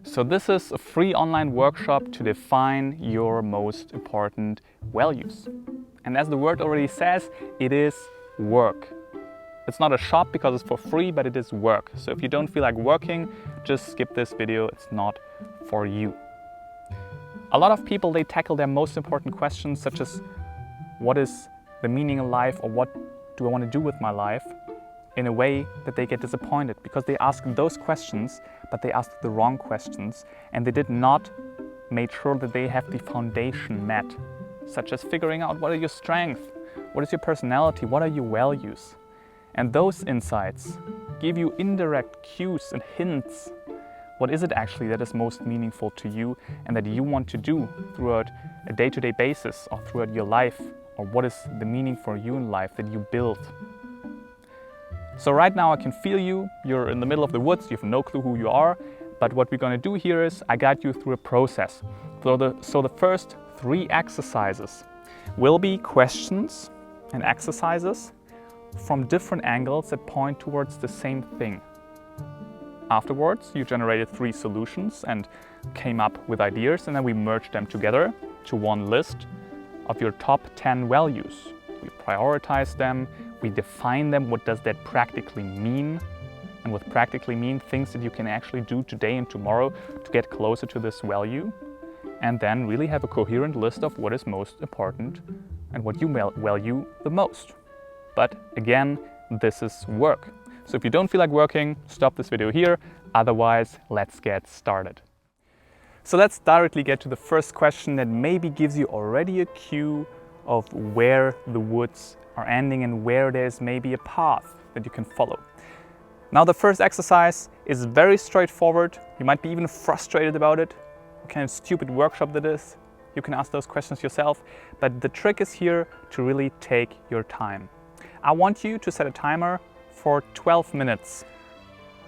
So this is a free online workshop to define your most important values. And as the word already says, it is work. It's not a shop because it's for free, but it is work. So if you don't feel like working, just skip this video. It's not for you. A lot of people, they tackle their most important questions, such as what is the meaning of life, or what do I want to do with my life, in a way that they get disappointed because they ask those questions, but they asked the wrong questions, and they did not make sure that they have the foundation met, such as figuring out what are your strengths, what is your personality, what are your values. And those insights give you indirect cues and hints. What is it actually that is most meaningful to you and that you want to do throughout a day-to-day basis or throughout your life? Or what is the meaning for you in life that you build? So right now I can feel you. You're in the middle of the woods. You have no clue who you are. But what we're going to do here is I guide you through a process. So the first 3 exercises will be questions and exercises from different angles that point towards the same thing. Afterwards, you generated 3 solutions and came up with ideas, and then we merged them together to one list of your top 10 values. We prioritize them, we define them, what does that practically mean? And with practically mean things that you can actually do today and tomorrow to get closer to this value. And then really have a coherent list of what is most important and what you value the most. But again, this is work. So if you don't feel like working, stop this video here. Otherwise, let's get started. So let's directly get to the first question that maybe gives you already a cue of where the woods are ending and where there's maybe a path that you can follow. Now the first exercise is very straightforward. You might be even frustrated about it. What kind of stupid workshop that is. You can ask those questions yourself. But the trick is here to really take your time. I want you to set a timer for 12 minutes.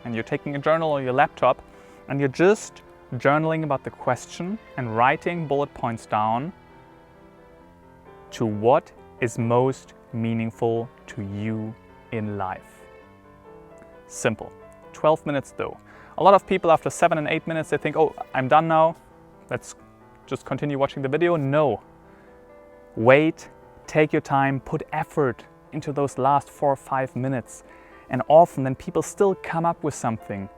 And you're taking a journal or your laptop and you're just journaling about the question and writing bullet points down to what is most meaningful to you in life. Simple. 12 minutes though. A lot of people after 7 and 8 minutes, they think, oh, I'm done now. Let's just continue watching the video. No. Wait, take your time, put effort into those last 4 or 5 minutes. And often then people still come up with something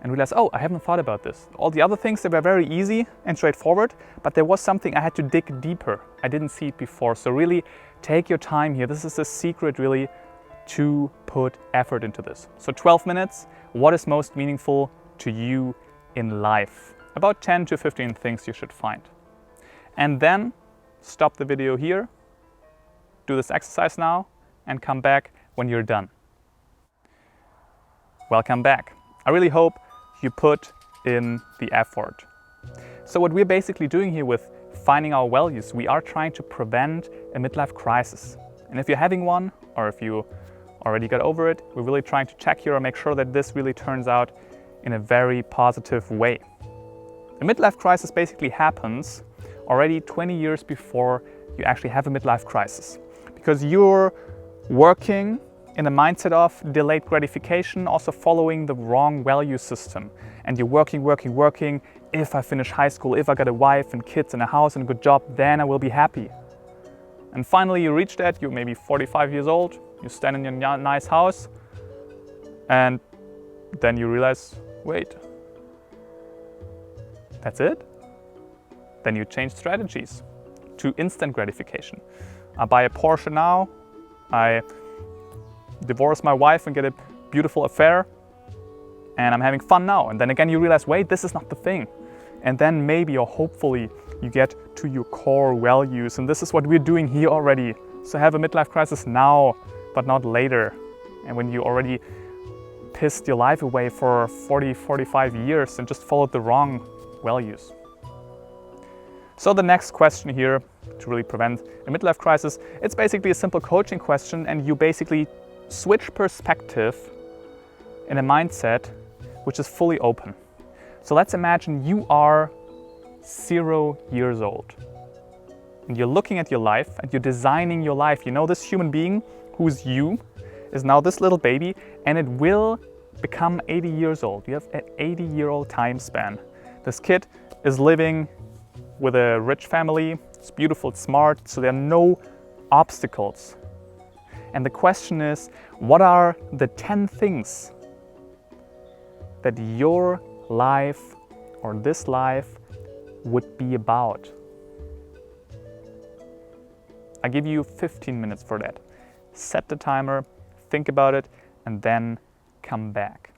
and realize, oh, I haven't thought about this. All the other things, they were very easy and straightforward, but there was something I had to dig deeper. I didn't see it before. So really take your time here. This is the secret really to put effort into this. So 12 minutes, what is most meaningful to you in life? About 10 to 15 things you should find. And then stop the video here, do this exercise now, and come back when you're done. Welcome back. I really hope you put in the effort. So what we're basically doing here with finding our values, we are trying to prevent a midlife crisis. And if you're having one, or if you already got over it, we're really trying to check here and make sure that this really turns out in a very positive way. A midlife crisis basically happens already 20 years before you actually have a midlife crisis. Because you're working in a mindset of delayed gratification, also following the wrong value system. And you're working. If I finish high school, if I got a wife and kids and a house and a good job, then I will be happy. And finally you reach that, you're maybe 45 years old, you stand in your nice house, and then you realize, wait, that's it? Then you change strategies to instant gratification. I buy a Porsche now, I divorce my wife and get a beautiful affair, and I'm having fun now. And then again you realize, wait, this is not the thing. And then maybe or hopefully you get to your core values, and this is what we're doing here already. So have a midlife crisis now, but not later. And when you already pissed your life away for 40, 45 years and just followed the wrong values. So the next question here to really prevent a midlife crisis, it's basically a simple coaching question, and you basically switch perspective in a mindset which is fully open. So let's imagine you are 0 years old and you're looking at your life and you're designing your life. You know, this human being who's you is now this little baby, and it will become 80 years old. You have an 80-year-old time span. This kid is living with a rich family. It's beautiful, it's smart, so there are no obstacles. And the question is, what are the 10 things that your life or this life would be about? I give you 15 minutes for that. Set the timer, think about it, and then come back.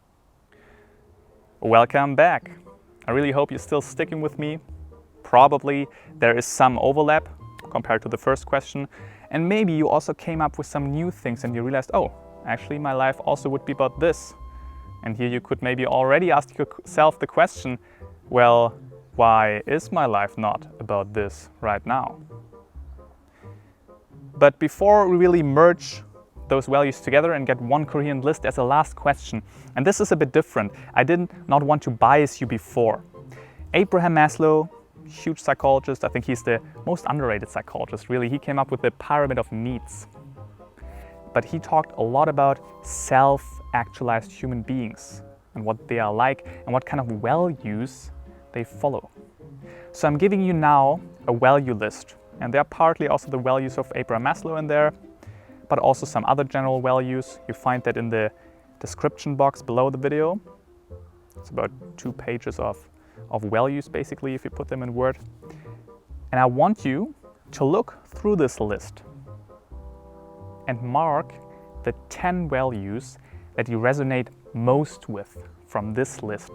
Welcome back. I really hope you're still sticking with me. Probably there is some overlap compared to the first question, and maybe you also came up with some new things and you realized, oh, actually my life also would be about this. And here you could maybe already ask yourself the question, well, why is my life not about this right now? But before we really merge those values together and get one coherent list, as a last question, and this is a bit different. I did not want to bias you before. Abraham Maslow, huge psychologist, I think he's the most underrated psychologist, really. He came up with the pyramid of needs. But he talked a lot about self-actualized human beings and what they are like and what kind of values they follow. So I'm giving you now a value list, and there are partly also the values of Abraham Maslow in there, but also some other general values. You find that in the description box below the video. It's about 2 pages of values, basically, if you put them in Word. And I want you to look through this list and mark the 10 values that you resonate most with from this list.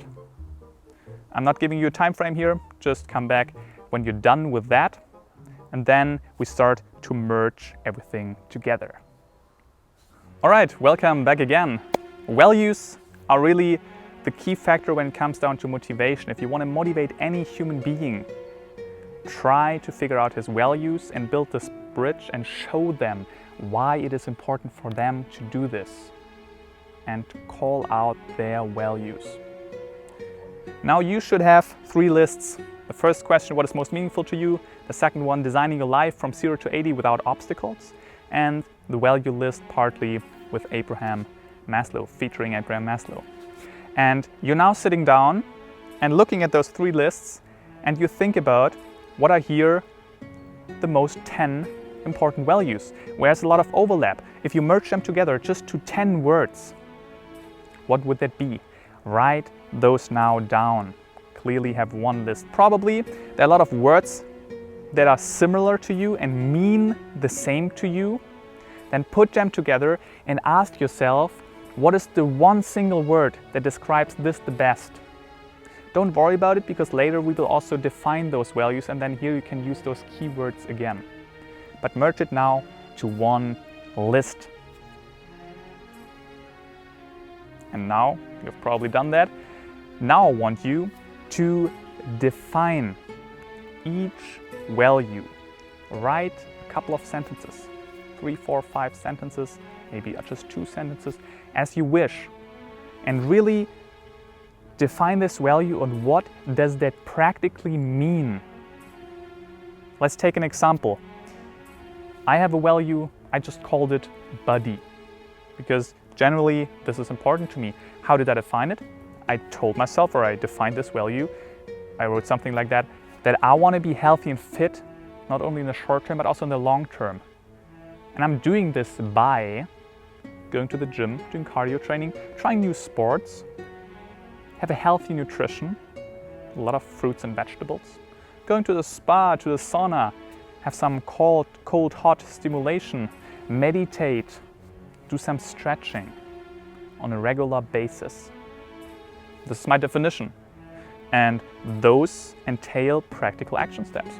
I'm not giving you a time frame here, just come back when you're done with that, and then we start to merge everything together. All right, welcome back again. Values are really the key factor when it comes down to motivation. If you want to motivate any human being, try to figure out his values and build this bridge and show them why it is important for them to do this and to call out their values. Now you should have 3 lists. The first question, what is most meaningful to you? The second one, designing your life from 0 to 80 without obstacles. And the value list partly with Abraham Maslow, featuring Abraham Maslow. And you're now sitting down and looking at those 3 lists, and you think about what are here the most 10 important values, where there's a lot of overlap. If you merge them together just to 10 words, what would that be? Write those now down. Clearly have one list. Probably there are a lot of words that are similar to you and mean the same to you. Then put them together and ask yourself, what is the one single word that describes this the best? Don't worry about it, because later we will also define those values, and then here you can use those keywords again. But merge it now to one list. And now, you've probably done that. Now I want you to define each value. Write a couple of sentences, 3, 4, 5 sentences, maybe just 2 sentences, as you wish. And really define this value and what does that practically mean. Let's take an example. I have a value, I just called it buddy, because generally this is important to me. How did I define it? I told myself, or I defined this value, I wrote something like that I want to be healthy and fit, not only in the short term, but also in the long term. And I'm doing this by going to the gym, doing cardio training, trying new sports, have a healthy nutrition, a lot of fruits and vegetables, going to the spa, to the sauna, have some cold, hot stimulation, meditate, do some stretching on a regular basis. This is my definition. And those entail practical action steps.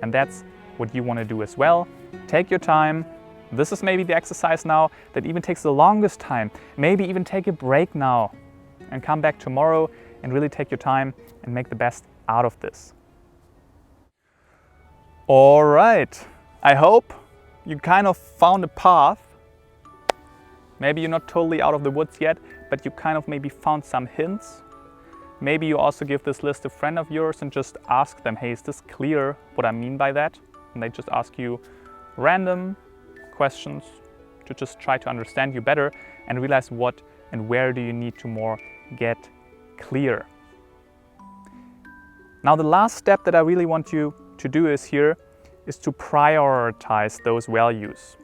And that's what you want to do as well. Take your time. This is maybe the exercise now that even takes the longest time. Maybe even take a break now and come back tomorrow and really take your time and make the best out of this. All right. I hope you kind of found a path. Maybe you're not totally out of the woods yet, but you kind of maybe found some hints. Maybe you also give this list to a friend of yours and just ask them, hey, is this clear what I mean by that? And they just ask you random questions to just try to understand you better and realize what and where do you need to more get clear. Now the last step that I really want you to do is to prioritize those values.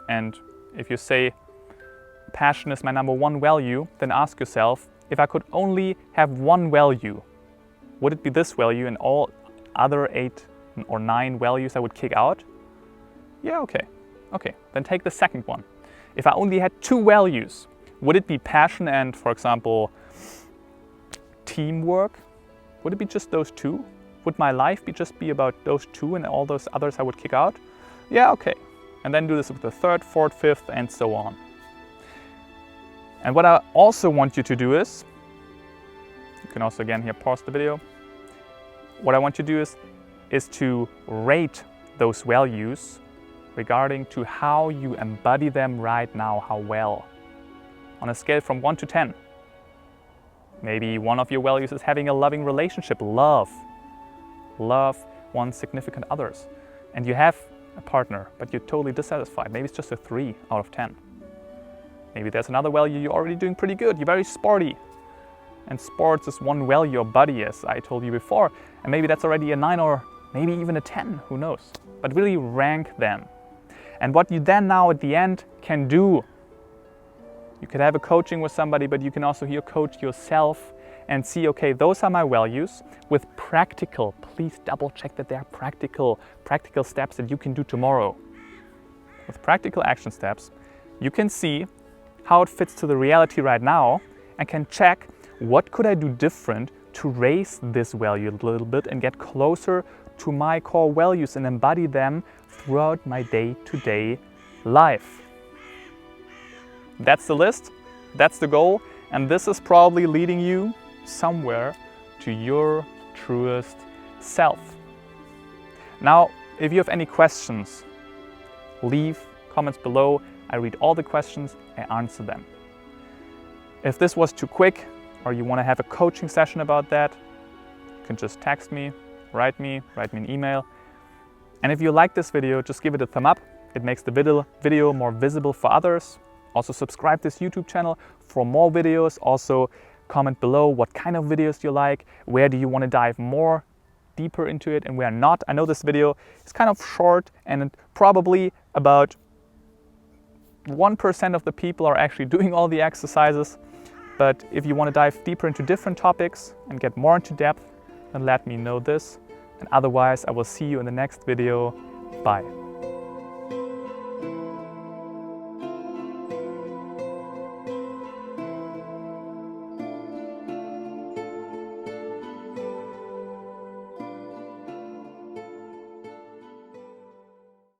And if you say passion is my number one value, then ask yourself, if I could only have one value, would it be this value and all other 8 or 9 values I would kick out? Yeah, okay. Okay, then take the second one. If I only had 2 values, would it be passion and, for example, teamwork? Would it be just those 2? Would my life just be about those 2 and all those others I would kick out? Yeah, okay. And then do this with the 3rd, 4th, 5th, and so on. And what I also want you to do is, you can also again here pause the video. What I want you to do is to rate those values regarding to how you embody them right now, how well. On a scale from 1 to 10. Maybe one of your values is having a loving relationship, love one's significant others. And you have a partner, but you're totally dissatisfied. Maybe it's just a 3 out of 10. Maybe there's another value you're already doing pretty good. You're very sporty. And sports is one value, or body, as I told you before. And maybe that's already a 9 or maybe even a 10, who knows. But really rank them. And what you then now at the end can do, you could have a coaching with somebody, but you can also here coach yourself and see, okay, those are my values with practical, please double check that they are practical steps that you can do tomorrow. With practical action steps, you can see how it fits to the reality right now and can check what could I do different to raise this value a little bit and get closer to my core values and embody them throughout my day-to-day life. That's the list, that's the goal, and this is probably leading you somewhere to your truest self. Now, if you have any questions, leave comments below. I read all the questions, I answer them. If this was too quick or you want to have a coaching session about that, you can just text me, write me an email. And if you like this video, just give it a thumb up. It makes the video more visible for others. Also subscribe to this YouTube channel for more videos. Also comment below what kind of videos you like, where do you want to dive more deeper into it and where not. I know this video is kind of short and probably about 1% of the people are actually doing all the exercises. But if you want to dive deeper into different topics and get more into depth, then let me know this. And otherwise, I will see you in the next video. Bye.